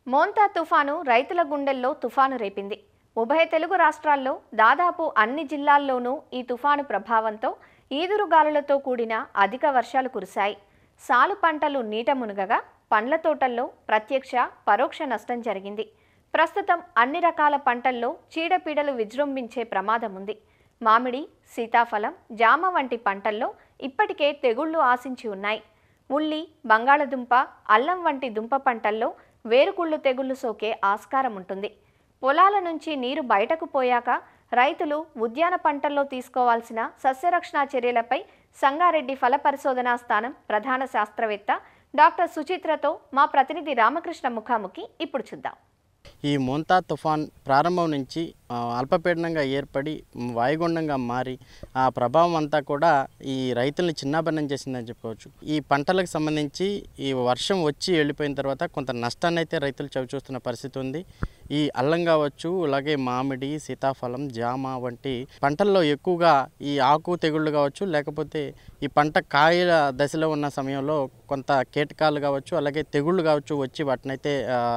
మోంతా తుఫాను రైతుల గుండెల్లో తుఫాను రేపింది. ఉభయ తెలుగు రాష్ట్రాల్లో దాదాపు అన్ని జిల్లాల్లోనూ ఈ తుఫాను ప్రభావంతో ఈదురుగాలులతో కూడిన అధిక వర్షాలు కురిశాయి. సాలు పంటలు నీట మునగగా పండ్ల తోటల్లో ప్రత్యక్ష, పరోక్ష నష్టం జరిగింది. ప్రస్తుతం అన్ని రకాల పంటల్లో చీడపీడలు విజృంభించే ప్రమాదం ఉంది. మామిడి, సీతాఫలం, జామ వంటి పంటల్లో ఇప్పటికే తెగుళ్లు ఆశించి ఉన్నాయి. ఉల్లి, బంగాళదుంప, అల్లం వంటి దుంప పంటల్లో వేరుకుళ్ళు తెగుళ్లు సోకే ఆస్కారం ఉంటుంది. పొలాల నుంచి నీరు బయటకు పోయాక రైతులు ఉద్యాన పంటల్లో తీసుకోవాల్సిన సస్యరక్షణ చర్యలపై సంగారెడ్డి ఫల పరిశోధనా స్థానం ప్రధాన శాస్త్రవేత్త డాక్టర్ సుచిత్రతో మా ప్రతినిధి రామకృష్ణ ముఖాముఖి ఇప్పుడు చూద్దాం. ఈ మోంతా తుఫాన్ ప్రారంభం నుంచి అల్పపీడనంగా ఏర్పడి వాయుగుండంగా మారి ఆ ప్రభావం అంతా కూడా ఈ రైతుల్ని చిన్నాభిన్నం చేసిందని చెప్పుకోవచ్చు. ఈ పంటలకు సంబంధించి ఈ వర్షం వచ్చి వెళ్ళిపోయిన తర్వాత కొంత నష్టాన్ని అయితే రైతులు చవిచూస్తున్న పరిస్థితి ఉంది. ఈ అల్లం కావచ్చు, అలాగే మామిడి, సీతాఫలం, జామ వంటి పంటల్లో ఎక్కువగా ఈ ఆకు తెగుళ్ళు కావచ్చు, లేకపోతే ఈ పంట కాయల దశలో ఉన్న సమయంలో కొంత కీటకాలు కావచ్చు, అలాగే తెగుళ్ళు కావచ్చు వచ్చి వాటినైతే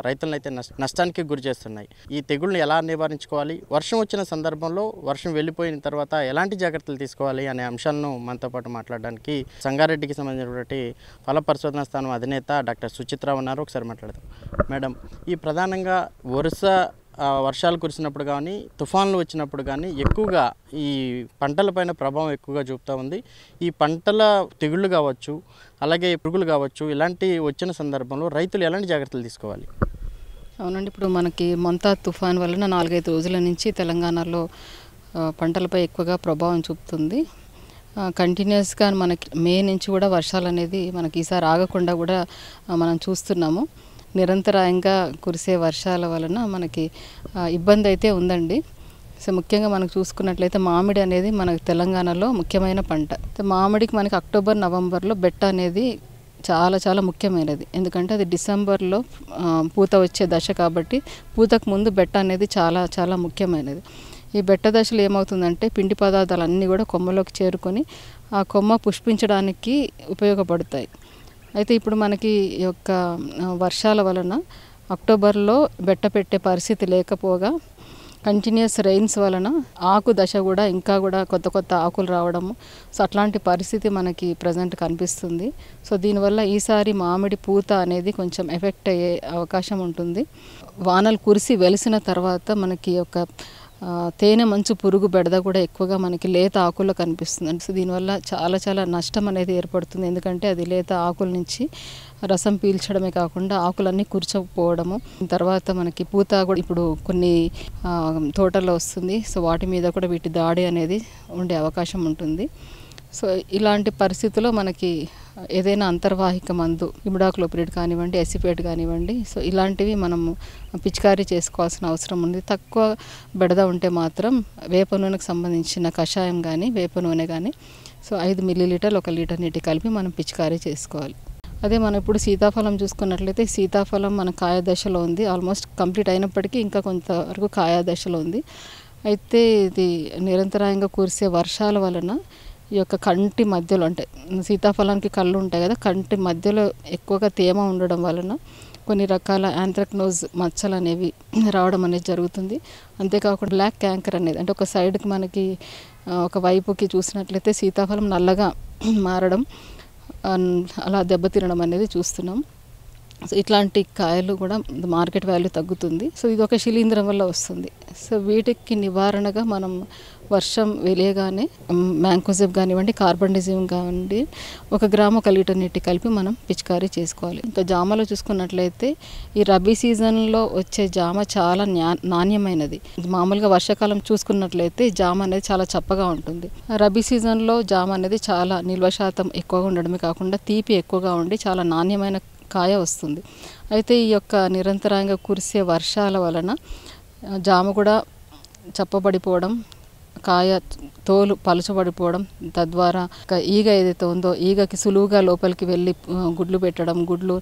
రైతులనైతే నష్టానికి గురి చేస్తున్నాయి. ఈ తెగుళ్ళని ఎలా నివారించుకోవాలి, వర్షం వచ్చిన సందర్భంలో వర్షం వెళ్ళిపోయిన తర్వాత ఎలాంటి జాగ్రత్తలు తీసుకోవాలి అనే అంశాలను మనతో పాటు మాట్లాడడానికి సంగారెడ్డికి సంబంధించినటువంటి ఫల పరిశోధనా స్థానం అధినేత డాక్టర్ సుచిత్ర ఉన్నారు. ఒకసారి మాట్లాడదాం. మేడం, ఈ ప్రధానంగా వరుస వర్షాలు కురిసినప్పుడు కానీ, తుఫాన్లు వచ్చినప్పుడు కానీ ఎక్కువగా ఈ పంటలపైన ప్రభావం ఎక్కువగా చూపుతూ ఉంది. ఈ పంటల తెగుళ్ళు కావచ్చు, అలాగే పురుగులు కావచ్చు, ఇలాంటి వచ్చిన సందర్భంలో రైతులు ఎలాంటి జాగ్రత్తలు తీసుకోవాలి? అవునండి, ఇప్పుడు మనకి మొంతా తుఫాన్ వలన 4-5 రోజుల నుంచి తెలంగాణలో పంటలపై ఎక్కువగా ప్రభావం చూపుతుంది. కంటిన్యూస్గా మనకి మే నుంచి కూడా వర్షాలు అనేది మనకి ఈసారి ఆగకుండా కూడా మనం చూస్తున్నాము. నిరంతరాయంగా కురిసే వర్షాల వలన మనకి ఇబ్బంది అయితే ఉందండి. సో ముఖ్యంగా మనకు చూసుకున్నట్లయితే మామిడి అనేది మనకి తెలంగాణలో ముఖ్యమైన పంట. మామిడికి మనకి అక్టోబర్, నవంబర్లో బెట్ట అనేది చాలా చాలా ముఖ్యమైనది. ఎందుకంటే అది డిసెంబర్లో పూత వచ్చే దశ కాబట్టి పూతకు ముందు బెట్ట అనేది చాలా చాలా ముఖ్యమైనది. ఈ బెట్ట దశలో ఏమవుతుందంటే పిండి పదార్థాలు అన్నీ కూడా కొమ్మలోకి చేరుకొని ఆ కొమ్మ పుష్పించడానికి ఉపయోగపడతాయి. అయితే ఇప్పుడు మనకి ఈ యొక్క వర్షాల వలన అక్టోబర్లో బెట్ట పెట్టే పరిస్థితి లేకపోగా కంటిన్యూస్ రెయిన్స్ వలన ఆకు దశ కూడా ఇంకా కూడా కొత్త కొత్త ఆకులు రావడము, సో అట్లాంటి పరిస్థితి మనకి ప్రజెంట్ కనిపిస్తుంది. సో దీనివల్ల ఈసారి మామిడి పూత అనేది కొంచెం ఎఫెక్ట్ అయ్యే అవకాశం ఉంటుంది. వానలు కురిసి వెలిసిన తర్వాత మనకి ఒక తేనె మంచు పురుగు బెడద కూడా ఎక్కువగా మనకి లేత ఆకుల్లో కనిపిస్తుంది. సో దీనివల్ల చాలా చాలా నష్టం అనేది ఏర్పడుతుంది. ఎందుకంటే అది లేత ఆకుల నుంచి రసం పీల్చడమే కాకుండా ఆకులన్నీ కూర్చోకపోవడము, తర్వాత మనకి పూత కూడా ఇప్పుడు కొన్ని తోటల్లో వస్తుంది. సో వాటి మీద కూడా వీటి దాడి అనేది ఉండే అవకాశం ఉంటుంది. సో ఇలాంటి పరిస్థితుల్లో మనకి ఏదైనా అంతర్వాహిక మందు ఇమిడాక్లోపిరిడ్ కానివ్వండి, ఎసిఫేట్ కానివ్వండి, సో ఇలాంటివి మనము పిచికారీ చేసుకోవాల్సిన అవసరం ఉంది. తక్కువ బెడద ఉంటే మాత్రం వేప నూనెకు సంబంధించిన కషాయం కానీ, వేప నూనె కానీ, సో 5 మిల్లీలీటర్లు 1 లీటర్ నీటి కలిపి మనం పిచికారీ చేసుకోవాలి. అదే మనం ఇప్పుడు సీతాఫలం చూసుకున్నట్లయితే సీతాఫలం మన కాయ దశలో ఉంది. ఆల్మోస్ట్ కంప్లీట్ అయినప్పటికీ ఇంకా కొంతవరకు కాయ దశలో ఉంది. అయితే ఇది నిరంతరాయంగా కురిసే వర్షాల వలన ఈ యొక్క కంటి మధ్యలో, అంటే సీతాఫలానికి కళ్ళు ఉంటాయి కదా, కంటి మధ్యలో ఎక్కువగా తేమ ఉండడం వలన కొన్ని రకాల యాంథ్రాక్నోజ్ మచ్చలు అనేవి రావడం అనేది జరుగుతుంది. అంతేకాకుండా బ్లాక్ క్యాంకర్ అనేది, అంటే ఒక సైడ్కి మనకి ఒక వైపుకి చూసినట్లయితే సీతాఫలం నల్లగా మారడం, అలా దెబ్బతినడం అనేది చూస్తున్నాం. సో ఇట్లాంటి కాయలు కూడా మార్కెట్ వాల్యూ తగ్గుతుంది. సో ఇది ఒక శిలీంధ్రం వల్ల వస్తుంది. సో వీటికి నివారణగా మనం వర్షం వెలియగానే మ్యాంకోజెబ్ కానివ్వండి, కార్బండిజిమ్ కానివ్వండి 1 గ్రాము 1 లీటర్ నీటి కలిపి మనం పిచికారీ చేసుకోవాలి. ఇంకా జామలో చూసుకున్నట్లయితే ఈ రబీ సీజన్లో వచ్చే జామ చాలా నాణ్యమైనది. మామూలుగా వర్షాకాలం చూసుకున్నట్లయితే జామ అనేది చాలా చప్పగా ఉంటుంది. రబీ సీజన్లో జామ అనేది చాలా నిల్వ శాతం ఎక్కువగా ఉండడమే కాకుండా తీపి ఎక్కువగా ఉండి చాలా నాణ్యమైన కాయ వస్తుంది. అయితే ఈ యొక్క నిరంతరంగా కురిసే వర్షాల వలన జామ కూడా చప్పబడిపోవడం, కాయ తోలు పలుచబడిపోవడం, తద్వారా ఈగ ఏదైతే ఉందో ఈగకి సులువుగా లోపలికి వెళ్ళి గుడ్లు పెట్టడం, గుడ్లు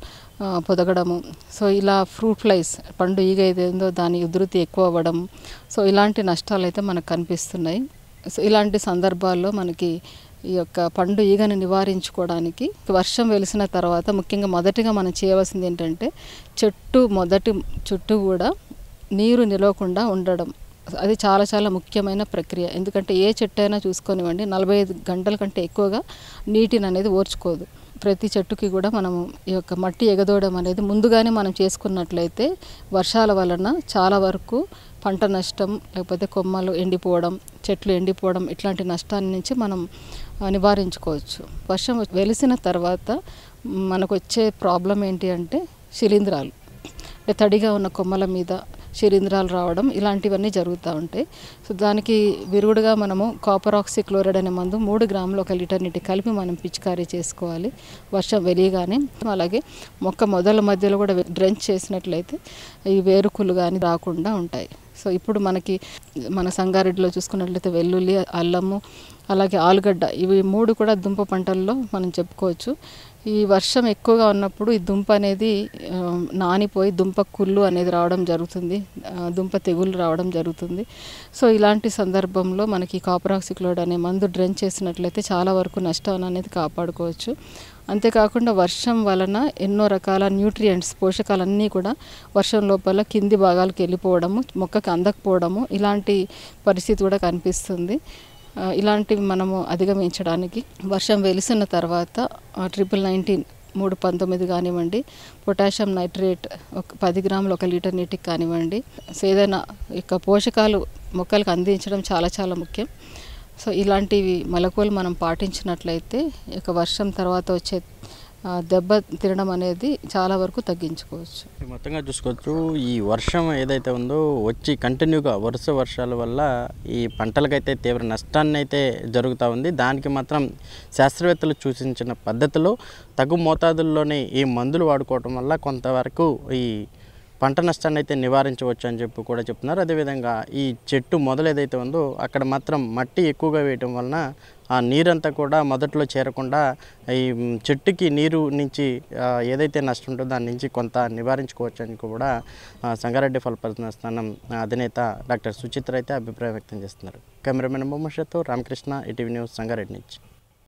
పొదగడము, సో ఇలా ఫ్రూట్ ఫ్లైస్ పండు ఈగ ఏదైతే ఉందో దాని ఉధృతి ఎక్కువ అవ్వడం, సో ఇలాంటి నష్టాలు అయితే మనకు కనిపిస్తున్నాయి. సో ఇలాంటి సందర్భాల్లో మనకి ఈ యొక్క పండు ఈగను నివారించుకోవడానికి వర్షం వెలిసిన తర్వాత ముఖ్యంగా మొదటిగా మనం చేయవలసింది ఏంటంటే మొదటి చుట్టూ కూడా నీరు నిలవకుండా ఉండడం. అది చాలా చాలా ముఖ్యమైన ప్రక్రియ. ఎందుకంటే ఏ చెట్టు అయినా చూసుకొనివ్వండి 45 గంటల కంటే ఎక్కువగా నీటిని అనేది ఓర్చుకోదు. ప్రతి చెట్టుకి కూడా మనము ఈ యొక్క మట్టి ఎగదోయడం అనేది ముందుగానే మనం చేసుకున్నట్లయితే వర్షాల వలన చాలా వరకు పంట నష్టం, లేకపోతే కొమ్మలు ఎండిపోవడం, చెట్లు ఎండిపోవడం ఇట్లాంటి నష్టాన్ని నుంచి మనం నివారించుకోవచ్చు. వర్షం వెలిసిన తర్వాత మనకు వచ్చే ప్రాబ్లం ఏంటి అంటే శిలీంధ్రాలు, అంటే తడిగా ఉన్న కొమ్మల మీద శిలీంధ్రాలు రావడం ఇలాంటివన్నీ జరుగుతూ ఉంటాయి. సో దానికి విరుగుడుగా మనము కాపర్ ఆక్సీ క్లోరైడ్ అనే మందు 3 గ్రాములు 1 లీటర్ నీటి కలిపి మనం పిచికారీ చేసుకోవాలి వర్షం వెలియగానే. అలాగే మొక్క మొదల మధ్యలో కూడా డ్రెంచ్ చేసినట్లయితే ఈ వేరుకులు కానీ రాకుండా ఉంటాయి. సో ఇప్పుడు మన సంగారెడ్డిలో చూసుకున్నట్లయితే వెల్లుల్లి, అల్లము, అలాగే ఆలుగడ్డ ఇవి 3 కూడా దుంప పంటల్లో మనం చెప్పుకోవచ్చు. ఈ వర్షం ఎక్కువగా ఉన్నప్పుడు ఈ దుంప అనేది నానిపోయి దుంప కుళ్ళు అనేది రావడం జరుగుతుంది, దుంప తెగులు రావడం జరుగుతుంది. సో ఇలాంటి సందర్భంలో మనకి కాపర్ ఆక్సీ క్లోరైడ్ అనే మందు డ్రెంచ్ చేసినట్లయితే చాలా వరకు నష్టాన్ని అనేది కాపాడుకోవచ్చు. అంతేకాకుండా వర్షం వలన ఎన్నో రకాల న్యూట్రియంట్స్, పోషకాలన్నీ కూడా వర్షం లోపల కింది భాగాలకు వెళ్ళిపోవడము, మొక్కకి అందకపోవడము ఇలాంటి పరిస్థితి కూడా కనిపిస్తుంది. ఇలాంటివి మనము అధిగమించడానికి వర్షం వెలిసిన తర్వాత 19 319 కానివ్వండి, పొటాషియం నైట్రేట్ 10 గ్రాములు 1 లీటర్ నీటికి కానివ్వండి, సో ఏదైనా ఇక పోషకాలు మొక్కలకు అందించడం చాలా చాలా ముఖ్యం. సో ఇలాంటివి మెలకువలు మనం పాటించినట్లయితే ఇక వర్షం తర్వాత వచ్చే దెబ్బ తినడం అనేది చాలా వరకు తగ్గించుకోవచ్చు. మొత్తంగా చూసుకోవచ్చు, ఈ వర్షం ఏదైతే ఉందో వచ్చి కంటిన్యూగా వరుస వర్షాల వల్ల ఈ పంటలకైతే తీవ్ర నష్టాన్ని అయితే జరుగుతూ ఉంది. దానికి మాత్రం శాస్త్రవేత్తలు సూచించిన పద్ధతిలో తగు మోతాదుల్లోనే ఈ మందులు వాడుకోవటం వల్ల కొంతవరకు ఈ పంట నష్టాన్ని అయితే నివారించవచ్చు అని చెప్పి కూడా చెప్తున్నారు. అదేవిధంగా ఈ చెట్టు మొదలు ఏదైతే ఉందో అక్కడ మాత్రం మట్టి ఎక్కువగా వేయటం వలన ఆ నీరంతా కూడా మొదట్లో చేరకుండా ఈ చెట్టుకి నీరు నుంచి ఏదైతే నష్టం ఉంటుందో దాని నుంచి కొంత నివారించుకోవచ్చు అని కూడా సంగారెడ్డి ఫల పరిజ్ఞానం అధినేత డాక్టర్ సుచిత్ర అయితే అభిప్రాయం వ్యక్తం చేస్తున్నారు. కెమెరామెన్ మొహమ్మద్ షాతో రామకృష్ణ, ఈటీవీ న్యూస్, సంగారెడ్డి నుంచి.